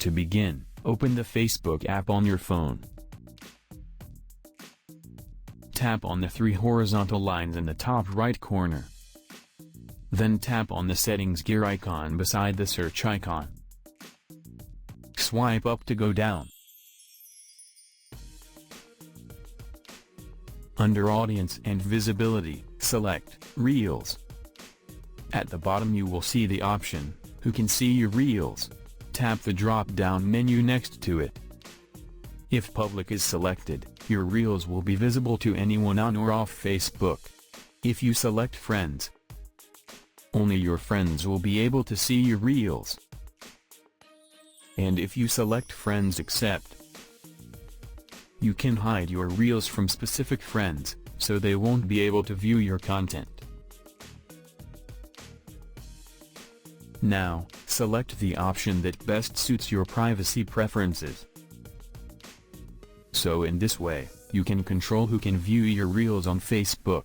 To begin, open the Facebook app on your phone. Tap on the three horizontal lines in the top right corner. Then tap on the settings gear icon beside the search icon. Swipe up to go down. Under Audience and Visibility, select Reels. At the bottom you will see the option, Who can see your Reels? Tap the drop-down menu next to it. If Public is selected, your Reels will be visible to anyone on or off Facebook. If you select Friends, only your friends will be able to see your Reels. And if you select Friends Accept, you can hide your Reels from specific friends, so they won't be able to view your content. Now, select the option that best suits your privacy preferences. So in this way, you can control who can view your Reels on Facebook.